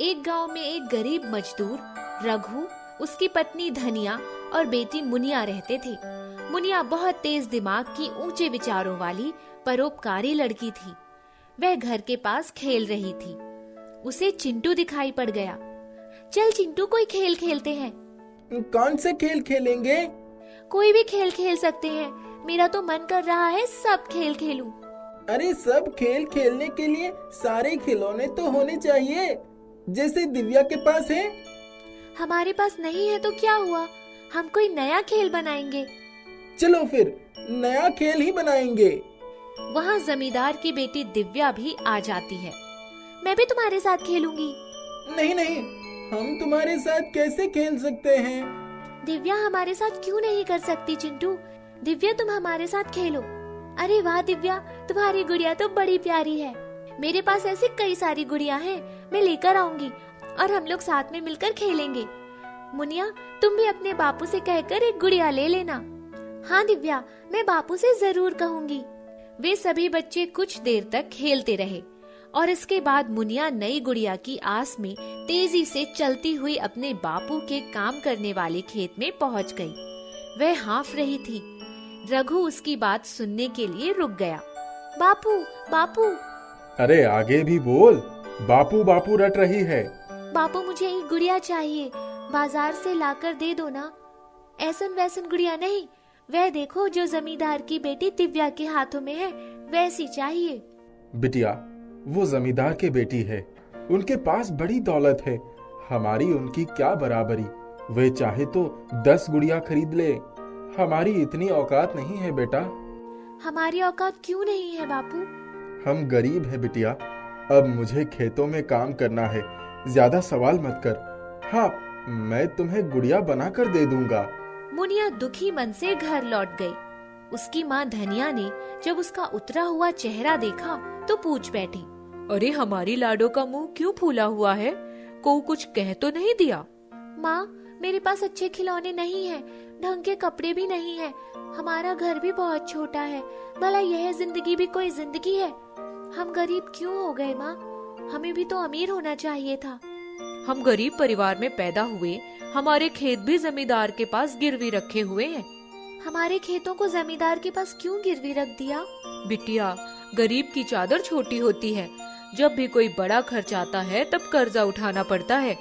एक गांव में एक गरीब मजदूर रघु, उसकी पत्नी धनिया और बेटी मुनिया रहते थे। मुनिया बहुत तेज दिमाग की, ऊंचे विचारों वाली, परोपकारी लड़की थी। वह घर के पास खेल रही थी। उसे चिंटू दिखाई पड़ गया। चल चिंटू, कोई खेल खेलते हैं। कौन से खेल खेलेंगे? कोई भी खेल खेल सकते हैं। मेरा तो मन कर रहा है सब खेल खेलूं। अरे सब खेल खेलने के लिए सारे खिलौने तो होने चाहिए, जैसे दिव्या के पास है। हमारे पास नहीं है तो क्या हुआ, हम कोई नया खेल बनाएंगे। चलो फिर नया खेल ही बनाएंगे। वहाँ जमींदार की बेटी दिव्या भी आ जाती है। मैं भी तुम्हारे साथ खेलूंगी। नहीं नहीं, हम तुम्हारे साथ कैसे खेल सकते हैं? दिव्या हमारे साथ क्यों नहीं कर सकती चिंटू? दिव्या तुम हमारे साथ खेलो। अरे वाह दिव्या, तुम्हारी गुड़िया तो बड़ी प्यारी है। मेरे पास ऐसी कई सारी गुड़िया हैं, मैं लेकर आऊंगी और हम लोग साथ में मिलकर खेलेंगे। मुनिया, तुम भी अपने बापू से कहकर एक गुड़िया ले लेना। हाँ दिव्या, मैं बापू से जरूर कहूंगी। वे सभी बच्चे कुछ देर तक खेलते रहे और इसके बाद मुनिया नई गुड़िया की आस में तेजी से चलती हुई अपने बापू के काम करने वाले खेत में पहुंच गई। वह हाँफ रही थी। रघु उसकी बात सुनने के लिए रुक गया। बापू बापू। अरे आगे भी बोल। बापू बापू रट रही है। बापू, मुझे एक गुड़िया चाहिए, बाजार से लाकर दे दो ना। ऐसन वैसन गुड़िया नहीं, वह देखो जो जमींदार की बेटी दिव्या के हाथों में है, वैसी चाहिए। बिटिया, वो जमींदार की बेटी है, उनके पास बड़ी दौलत है, हमारी उनकी क्या बराबरी। वे चाहे तो 10 गुड़िया खरीद ले, हमारी इतनी औकात नहीं है बेटा। हमारी औकात क्यों नहीं है बापू? हम गरीब हैं बिटिया। अब मुझे खेतों में काम करना है, ज्यादा सवाल मत कर। हाँ, मैं तुम्हें गुड़िया बना कर दे दूंगा। मुनिया दुखी मन से घर लौट गई। उसकी माँ धनिया ने जब उसका उतरा हुआ चेहरा देखा तो पूछ बैठी, अरे हमारी लाडो का मुंह क्यों फूला हुआ है? को कुछ कह तो नहीं दिया? माँ, मेरे पास अच्छे खिलौने नहीं हैं, ढंग के कपड़े भी नहीं है, हमारा घर भी बहुत छोटा है। भला यह जिंदगी भी कोई जिंदगी है? हम गरीब क्यों हो गए माँ? हमें भी तो अमीर होना चाहिए था। हम गरीब परिवार में पैदा हुए, हमारे खेत भी जमींदार के पास गिरवी रखे हुए हैं। हमारे खेतों को जमींदार के पास क्यों गिरवी रख दिया? बिटिया, गरीब की चादर छोटी होती है। जब भी कोई बड़ा खर्च आता है तब कर्जा उठाना पड़ता है।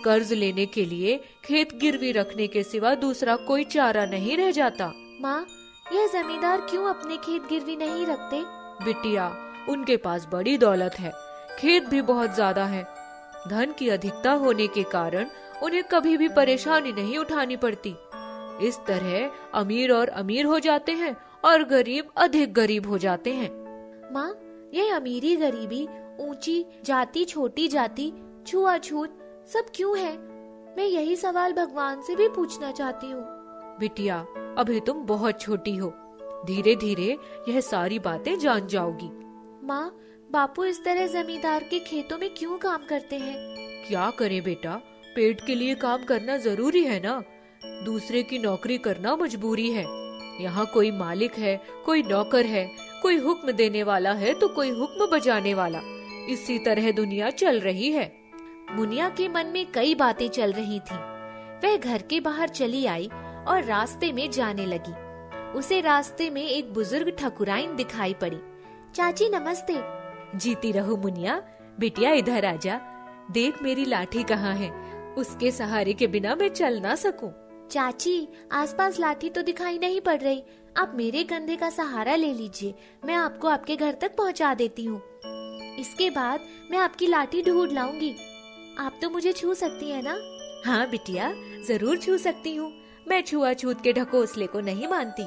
कर्ज लेने के लिए खेत गिरवी रखने के सिवा दूसरा कोई चारा नहीं रह जाता। माँ, यह जमींदार क्यों अपने खेत गिरवी नहीं रखते? बिटिया, उनके पास बड़ी दौलत है, खेत भी बहुत ज्यादा है। धन की अधिकता होने के कारण उन्हें कभी भी परेशानी नहीं उठानी पड़ती। इस तरह अमीर और अमीर हो जाते हैं और गरीब अधिक गरीब हो जाते हैं। माँ, ये अमीरी गरीबी, ऊंची जाति छोटी जाति, छुआछूत सब क्यों है? मैं यही सवाल भगवान से भी पूछना चाहती हूँ। बिटिया, अभी तुम बहुत छोटी हो, धीरे धीरे यह सारी बातें जान जाओगी। माँ, बापू इस तरह जमींदार के खेतों में क्यों काम करते हैं? क्या करे बेटा, पेट के लिए काम करना जरूरी है ना। दूसरे की नौकरी करना मजबूरी है। यहाँ कोई मालिक है, कोई नौकर है, कोई हुक्म देने वाला है तो कोई हुक्म बजाने वाला। इसी तरह दुनिया चल रही है। मुनिया के मन में कई बातें चल रही थीं। वह घर के बाहर चली आई और रास्ते में जाने लगी। उसे रास्ते में एक बुजुर्ग ठकुराइन दिखाई पड़ी। चाची नमस्ते। जीती रहो मुनिया। बिटिया इधर आजा, देख मेरी लाठी कहाँ है, उसके सहारे के बिना मैं चल ना सकूं। चाची, आसपास लाठी तो दिखाई नहीं पड़ रही, आप मेरे कंधे का सहारा ले लीजिए, मैं आपको आपके घर तक पहुंचा देती हूँ। इसके बाद मैं आपकी लाठी ढूंढ लाऊंगी। आप तो मुझे छू सकती है ना? हाँ बिटिया, जरूर छू सकती हूँ। मैं छुआछूत के ढकोसले को नहीं मानती।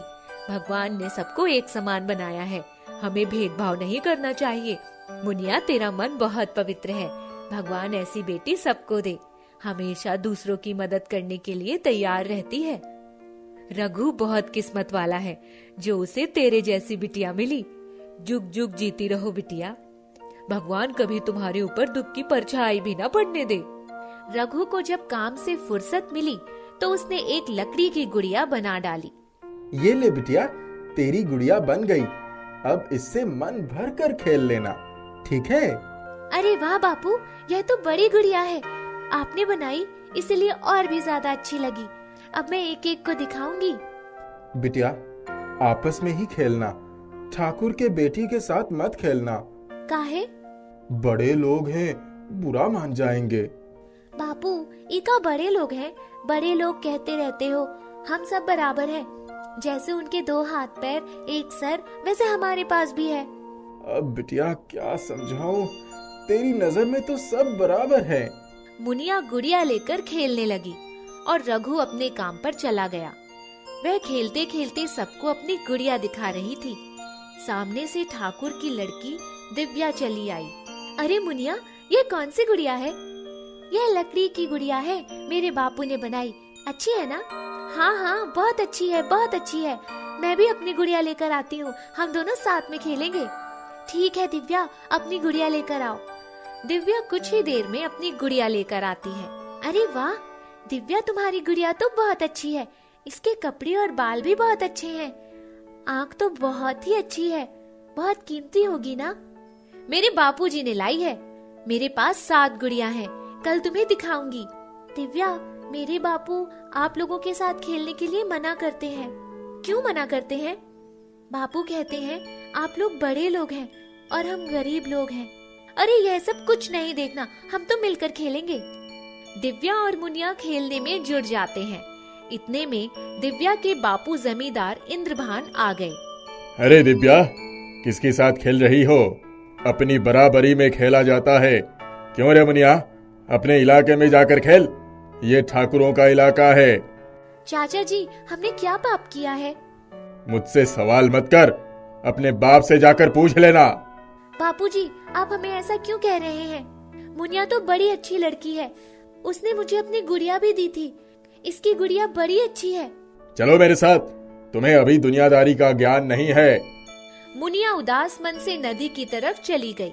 भगवान ने सबको एक समान बनाया है, हमें भेदभाव नहीं करना चाहिए। मुनिया, तेरा मन बहुत पवित्र है, भगवान ऐसी बेटी सबको दे, हमेशा दूसरों की मदद करने के लिए तैयार रहती है। रघु बहुत किस्मत वाला है जो उसे तेरे जैसी बिटिया मिली। जुग जुग जीती रहो बिटिया, भगवान कभी तुम्हारे ऊपर दुख की परछाई भी न पड़ने दे। रघु को जब काम से फुर्सत मिली तो उसने एक लकड़ी की गुड़िया बना डाली। ये ले बिटिया, तेरी गुड़िया बन गई, अब इससे मन भर कर खेल लेना, ठीक है? अरे वाह बापू, यह तो बड़ी गुड़िया है। आपने बनाई इसलिए और भी ज्यादा अच्छी लगी। अब मैं एक एक को दिखाऊंगी। बिटिया, आपस में ही खेलना, ठाकुर के बेटी के साथ मत खेलना। काहे? बड़े लोग हैं, बुरा मान जाएंगे। बापू, इका बड़े लोग हैं, बड़े लोग कहते रहते हो। हम सब बराबर हैं। जैसे उनके 2 हाथ पैर, 1 सर, वैसे हमारे पास भी है। अब बिटिया क्या समझाऊं, तेरी नजर में तो सब बराबर है। मुनिया गुड़िया लेकर खेलने लगी और रघु अपने काम पर चला गया। वह खेलते खेलते सबको अपनी गुड़िया दिखा रही थी। सामने से ठाकुर की लड़की दिव्या चली आई। अरे मुनिया, ये कौन सी गुड़िया है? यह लकड़ी की गुड़िया है, मेरे बापू ने बनाई। अच्छी है ना? हाँ हाँ, बहुत अच्छी है, बहुत अच्छी है। मैं भी अपनी गुड़िया लेकर आती हूँ, हम दोनों साथ में खेलेंगे। ठीक है दिव्या, अपनी गुड़िया लेकर आओ। दिव्या कुछ ही देर में अपनी गुड़िया लेकर आती है। अरे वाह दिव्या, तुम्हारी गुड़िया तो बहुत अच्छी है। इसके कपड़े और बाल भी बहुत अच्छे हैं। आँख तो बहुत ही अच्छी है, बहुत कीमती होगी ना? मेरे बापूजी ने लाई है। मेरे पास 7 गुड़िया हैं, कल तुम्हें दिखाऊंगी। दिव्या, मेरे बापू आप लोगों के साथ खेलने के लिए मना करते हैं। क्यों मना करते हैं? बापू कहते हैं आप लोग बड़े लोग हैं और हम गरीब लोग हैं। अरे यह सब कुछ नहीं देखना, हम तो मिलकर खेलेंगे। दिव्या और मुनिया खेलने में जुड़ जाते हैं। इतने में दिव्या के बापू जमींदार इंद्रभान आ गए। अरे दिव्या, किसके साथ खेल रही हो? अपनी बराबरी में खेला जाता है। क्यों रे मुनिया, अपने इलाके में जाकर खेल, ये ठाकुरों का इलाका है। चाचा जी, हमने क्या पाप किया है? मुझसे सवाल मत कर, अपने बाप से जाकर पूछ लेना। बापूजी, आप हमें ऐसा क्यों कह रहे हैं? मुनिया तो बड़ी अच्छी लड़की है, उसने मुझे अपनी गुड़िया भी दी थी। इसकी गुड़िया बड़ी अच्छी है। चलो मेरे साथ, तुम्हें अभी दुनियादारी का ज्ञान नहीं है। मुनिया उदास मन से नदी की तरफ चली गई।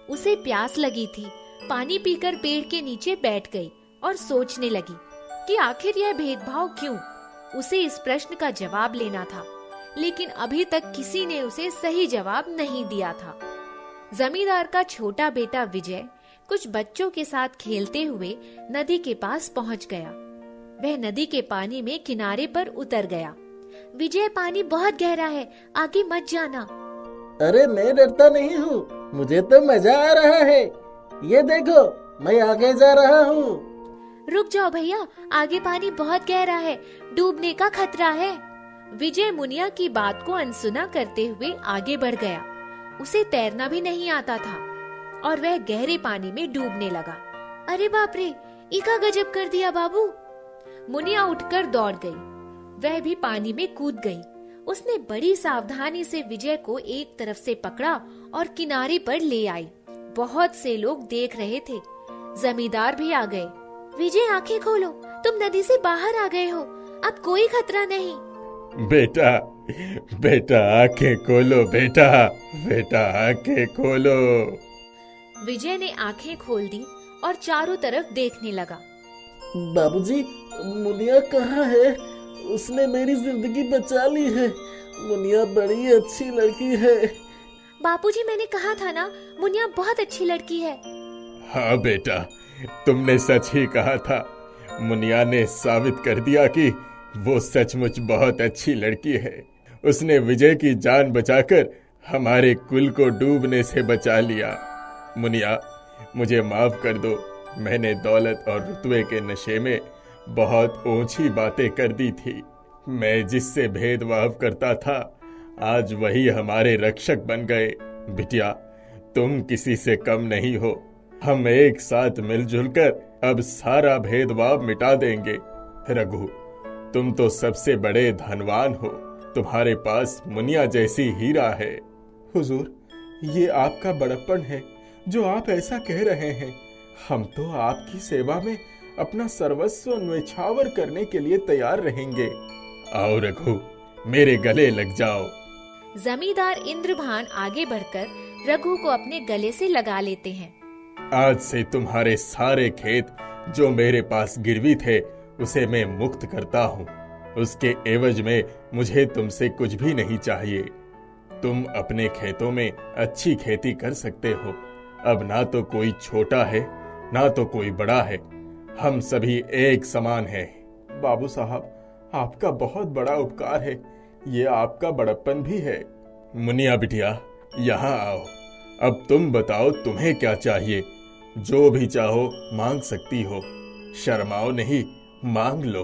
उसे प्यास लगी थी। पानी पीकर पेड़ के नीचे बैठ गई और सोचने लगी कि आखिर यह भेदभाव क्यों। उसे इस प्रश्न का जवाब लेना था, लेकिन अभी तक किसी ने उसे सही जवाब नहीं दिया था। जमींदार का छोटा बेटा विजय कुछ बच्चों के साथ खेलते हुए नदी के पास पहुंच गया। वह नदी के पानी में किनारे पर उतर गया। विजय, पानी बहुत गहरा है, आगे मत जाना। अरे मैं डरता नहीं हूँ, मुझे तो मजा आ रहा है। ये देखो, मैं आगे जा रहा हूँ। रुक जाओ भैया, आगे पानी बहुत गहरा है, डूबने का खतरा है। विजय मुनिया की बात को अनसुना करते हुए आगे बढ़ गया। उसे तैरना भी नहीं आता था और वह गहरे पानी में डूबने लगा। अरे बाप रे, इका गजब कर दिया बाबू। मुनिया उठकर दौड़ गई। वह भी पानी में कूद गई। उसने बड़ी सावधानी से विजय को एक तरफ से पकड़ा और किनारे पर ले आई। बहुत से लोग देख रहे थे। जमींदार भी आ गए। विजय, आंखें खोलो, तुम नदी से बाहर आ गए हो, अब कोई खतरा नहीं। बेटा, बेटा आंखें खोलो, बेटा, बेटा आंखें खोलो। विजय ने आंखें खोल दी और चारों तरफ देखने लगा। बाबूजी, मुनिया कहाँ है? उसने मेरी जिंदगी बचा ली है। मुनिया बड़ी अच्छी लड़की है। बापूजी, मैंने कहा था ना, मुनिया बहुत अच्छी लड़की है। हाँ बेटा, तुमने सच ही कहा था। मुनिया ने साबित कर दिया कि वो सचमुच बहुत अच्छी लड़की है। उसने विजय की जान बचाकर हमारे कुल को डूबने से बचा लिया। मुनिया, मुझे माफ कर दो। मैंने दौलत और रुतबे के नशे में बहुत ऊंची बातें कर दी थी। मैं जिससे भेदभाव करता था, आज वही हमारे रक्षक बन गए। बिटिया, तुम किसी से कम नहीं हो। हम एक साथ मिलजुल कर अब सारा भेदभाव मिटा देंगे। रघु, तुम तो सबसे बड़े धनवान हो। तुम्हारे पास मुनिया जैसी हीरा है। हुजूर, ये आपका बड़प्पन है जो आप ऐसा कह रहे हैं। हम तो आपकी सेवा में अपना सर्वस्व न्यौछावर करने के लिए तैयार रहेंगे। आओ रघु, मेरे गले लग जाओ। जमींदार इंद्रभान आगे बढ़कर रघु को अपने गले से लगा लेते हैं। आज से तुम्हारे सारे खेत जो मेरे पास गिरवी थे, उसे मैं मुक्त करता हूँ। उसके एवज में मुझे तुमसे कुछ भी नहीं चाहिए। तुम अपने खेतों में अच्छी खेती कर सकते हो। अब ना तो कोई छोटा है ना तो कोई बड़ा है, हम सभी एक समान हैं। बाबू साहब, आपका बहुत बड़ा उपकार है, ये आपका बड़प्पन भी है। मुनिया बिटिया, यहाँ आओ। अब तुम बताओ तुम्हें क्या चाहिए। जो भी चाहो मांग सकती हो, शर्माओ नहीं, मांग लो।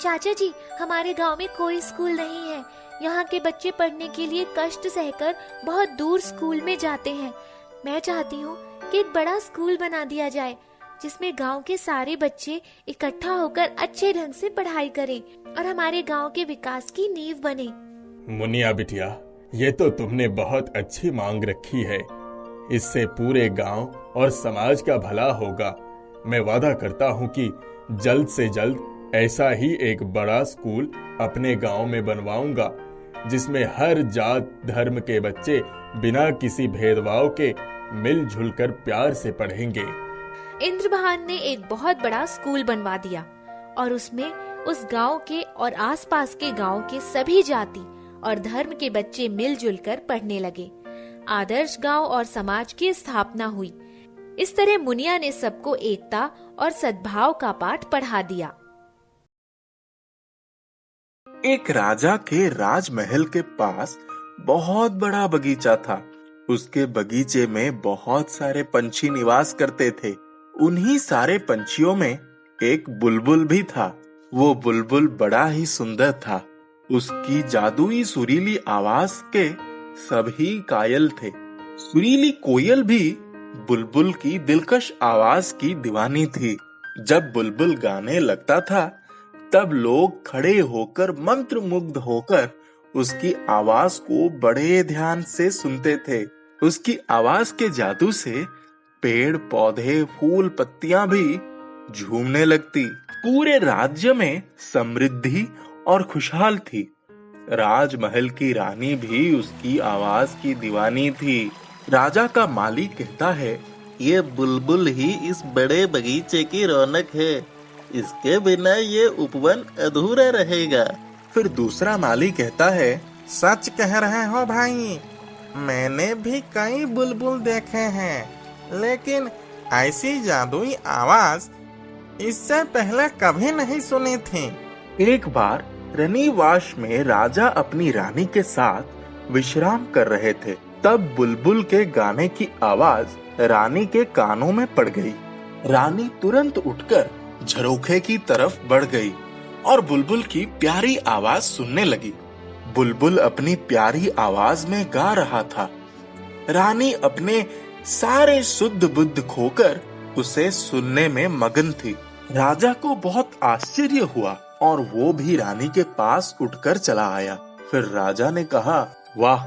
चाचा जी, हमारे गांव में कोई स्कूल नहीं है। यहाँ के बच्चे पढ़ने के लिए कष्ट सहकर बहुत दूर स्कूल में जाते हैं। मैं चाहती हूँ कि एक बड़ा स्कूल बना दिया जाए, जिसमें गांव के सारे बच्चे इकट्ठा होकर अच्छे ढंग से पढ़ाई करें और हमारे गांव के विकास की नींव बने। मुनिया बिटिया, ये तो तुमने बहुत अच्छी मांग रखी है। इससे पूरे गांव और समाज का भला होगा। मैं वादा करता हूँ कि जल्द से जल्द ऐसा ही एक बड़ा स्कूल अपने गांव में बनवाऊंगा, जिसमें हर जात धर्म के बच्चे बिना किसी भेदभाव के मिलजुल कर प्यार से पढ़ेंगे। इंद्रभान ने एक बहुत बड़ा स्कूल बनवा दिया और उसमें उस गांव के और आसपास के गांव के सभी जाति और धर्म के बच्चे मिलजुल कर पढ़ने लगे। आदर्श गांव और समाज की स्थापना हुई। इस तरह मुनिया ने सबको एकता और सद्भाव का पाठ पढ़ा दिया। एक राजा के राजमहल के पास बहुत बड़ा बगीचा था। उसके बगीचे में बहुत सारे पंछी निवास करते थे। उन्हीं सारे पंछियों में एक बुलबुल भी था। वो बुलबुल बड़ा ही सुंदर था। उसकी जादुई सुरीली आवाज के सभी कायल थे। सुरीली कोयल भी बुलबुल की दिलकश आवाज की दीवानी थी। जब बुलबुल गाने लगता था, तब लोग खड़े होकर मंत्रमुग्ध होकर उसकी आवाज को बड़े ध्यान से सुनते थे। उसकी आवाज के जादू से पेड़ पौधे फूल पत्तियां भी झूमने लगती। पूरे राज्य में समृद्धि और खुशहाल थी। राजमहल की रानी भी उसकी आवाज की दीवानी थी। राजा का माली कहता है, ये बुलबुल ही इस बड़े बगीचे की रौनक है। इसके बिना ये उपवन अधूरा रहेगा। फिर दूसरा माली कहता है, सच कह रहे हो भाई, मैंने भी कई बुलबुल देखे हैं, लेकिन ऐसी जादुई आवाज इससे पहले कभी नहीं सुनी थी। एक बार रनिवास में राजा अपनी रानी के साथ विश्राम कर रहे थे। तब बुलबुल के गाने की आवाज रानी के कानों में पड़ गई। रानी तुरंत उठकर झरोखे की तरफ बढ़ गई और बुलबुल की प्यारी आवाज सुनने लगी। बुलबुल अपनी प्यारी आवाज में गा रहा था। रानी अपने सारे शुद्ध बुद्ध खोकर उसे सुनने में मगन थी। राजा को बहुत आश्चर्य हुआ और वो भी रानी के पास उठकर चला आया। फिर राजा ने कहा, वाह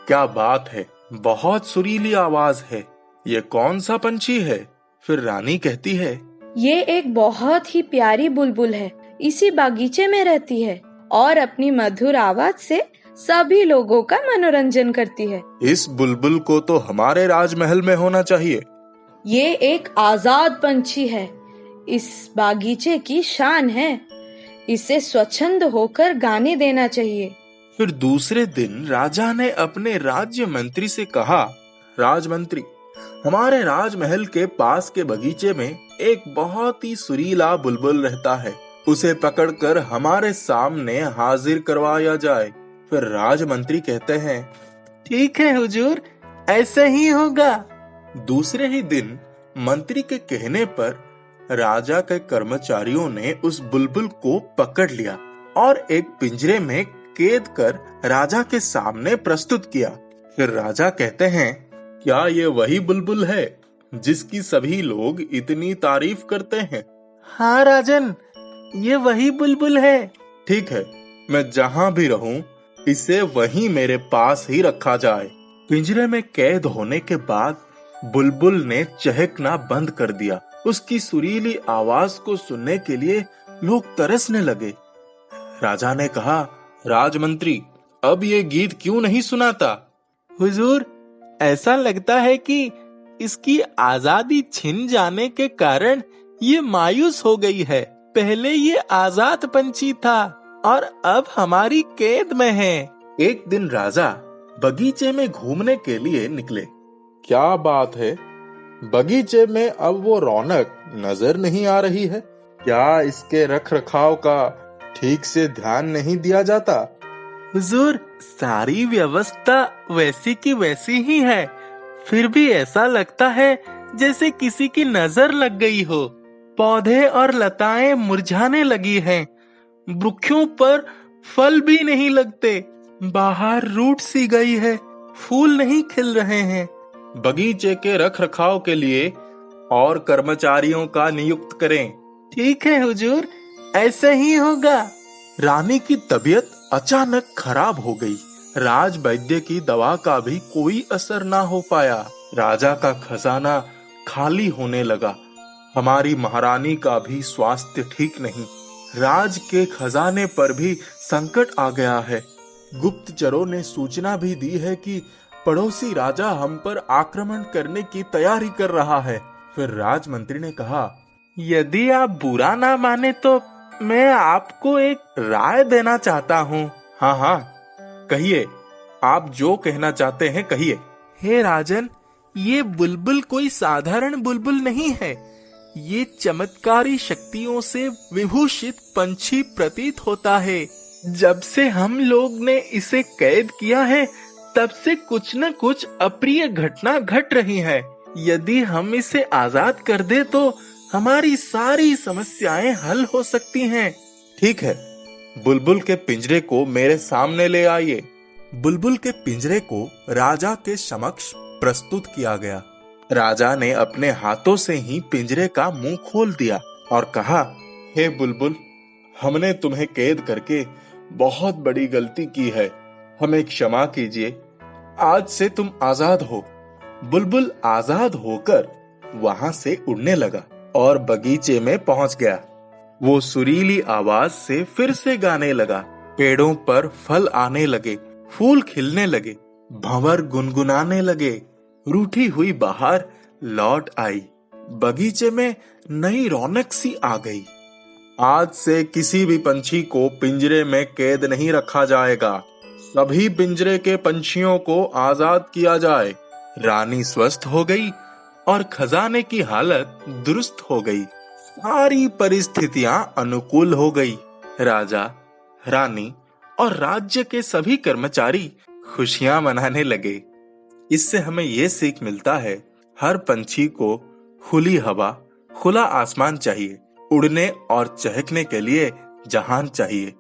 क्या बात है, बहुत सुरीली आवाज है। ये कौन सा पंछी है? फिर रानी कहती है, ये एक बहुत ही प्यारी बुलबुल है। इसी बागीचे में रहती है और अपनी मधुर आवाज से सभी लोगों का मनोरंजन करती है। इस बुलबुल को तो हमारे राजमहल में होना चाहिए। ये एक आजाद पंछी है, इस बागीचे की शान है। इसे स्वच्छंद होकर गाने देना चाहिए। फिर दूसरे दिन राजा ने अपने राज्य मंत्री से कहा, राजमंत्री, हमारे राजमहल के पास के बगीचे में एक बहुत ही सुरीला बुलबुल रहता है। उसे पकड़कर हमारे सामने हाजिर करवाया जाए। फिर राजमंत्री कहते हैं, ठीक है हुजूर, ऐसे ही होगा। दूसरे ही दिन मंत्री के कहने पर राजा के कर्मचारियों ने उस बुलबुल को पकड़ लिया और एक पिंजरे में कैद कर राजा के सामने प्रस्तुत किया। फिर राजा कहते हैं, क्या ये वही बुलबुल है जिसकी सभी लोग इतनी तारीफ करते हैं? हाँ राजन, ये वही बुलबुल है। ठीक है, मैं जहाँ भी रहूं इसे वहीं मेरे पास ही रखा जाए। पिंजरे में कैद होने के बाद बुलबुल ने चहकना बंद कर दिया। उसकी सुरीली आवाज को सुनने के लिए लोग तरसने लगे। राजा ने कहा, राजमंत्री, अब ये गीत क्यों नहीं सुनाता? हुजूर, ऐसा लगता है कि इसकी आजादी छिन जाने के कारण ये मायूस हो गई है। पहले ये आजाद पंछी था और अब हमारी कैद में है। एक दिन राजा बगीचे में घूमने के लिए निकले। क्या बात है, बगीचे में अब वो रौनक नजर नहीं आ रही है। क्या इसके रख रखाव का ठीक से ध्यान नहीं दिया जाता? हुजूर, सारी व्यवस्था वैसी की वैसी ही है, फिर भी ऐसा लगता है जैसे किसी की नजर लग गई हो। पौधे और लताएं मुरझाने लगी हैं, वृक्षों पर फल भी नहीं लगते, बाहर रूठ सी गई है, फूल नहीं खिल रहे हैं। बगीचे के रख रखाव के लिए और कर्मचारियों का नियुक्त करें। ठीक है हुजूर, ऐसे ही होगा। रानी की तबीयत अचानक खराब हो गई। राज वैद्य की दवा का भी कोई असर ना हो पाया। राजा का खजाना खाली होने लगा। हमारी महारानी का भी स्वास्थ्य ठीक नहीं। राज के खजाने पर भी संकट आ गया है। गुप्तचरों ने सूचना भी दी है कि पड़ोसी राजा हम पर आक्रमण करने की तैयारी कर रहा है। फिर राजमंत्री ने कहा, यदि आप बुरा ना माने तो मैं आपको एक राय देना चाहता हूँ। हाँ हाँ, कहिए, आप जो कहना चाहते हैं कहिए। हे राजन, ये बुलबुल कोई साधारण बुलबुल नहीं है। ये चमत्कारी शक्तियों से विभूषित पंछी प्रतीत होता है। जब से हम लोग ने इसे कैद किया है, तब से कुछ न कुछ अप्रिय घटना घट रही है। यदि हम इसे आजाद कर दे तो हमारी सारी समस्याएं हल हो सकती हैं। ठीक है, बुलबुल के पिंजरे को मेरे सामने ले आइए। बुलबुल के पिंजरे को राजा के समक्ष प्रस्तुत किया गया। राजा ने अपने हाथों से ही पिंजरे का मुंह खोल दिया और कहा, हे बुलबुल, हमने तुम्हें कैद करके बहुत बड़ी गलती की है, हमें क्षमा कीजिए। आज से तुम आजाद हो। बुलबुल आजाद होकर वहां से उड़ने लगा और बगीचे में पहुंच गया। वो सुरीली आवाज से फिर से गाने लगा। पेड़ों पर फल आने लगे, फूल खिलने लगे, भंवर गुनगुनाने लगे। रूठी हुई बहार लौट आई। बगीचे में नई रौनक सी आ गई। आज से किसी भी पंछी को पिंजरे में कैद नहीं रखा जाएगा। सभी पिंजरे के पंछियों को आजाद किया जाए। रानी स्वस्थ हो गई और खजाने की हालत दुरुस्त हो गई। सारी परिस्थितियां अनुकूल हो गई। राजा, रानी और राज्य के सभी कर्मचारी खुशियां मनाने लगे। इससे हमें ये सीख मिलता है, हर पंछी को खुली हवा, खुला आसमान चाहिए। उड़ने और चहकने के लिए जहान चाहिए।